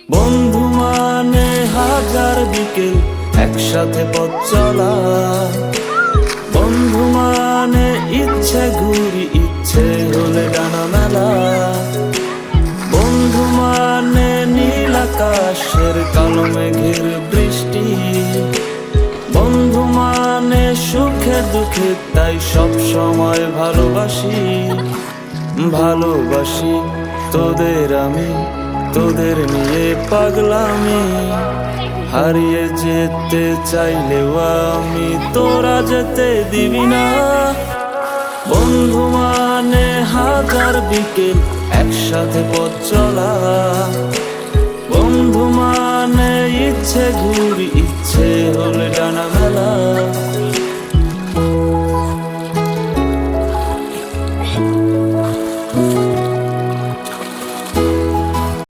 বন্ধু মানে হাজার বিকেল একসাথে পথ চলা, বন্ধু মানে ইচ্ছে ঘুরি ইচ্ছে হলে ডানা মেলা, বন্ধু মানে নীল আকাশের কালো মেঘের বৃষ্টি, বন্ধু মানে সুখে দুঃখে তাই সব সময় ভালোবাসি। ভালোবাসি তোদের আমি, তোদের নিয়ে পাগলামি, হারিয়ে যেতে চাইলেও আমি তোরা যেতে দিবি না। বন্ধু মানে হাজার বিকেল একসাথে পথ চলা, বন্ধু মানে ইচ্ছে ঘুরি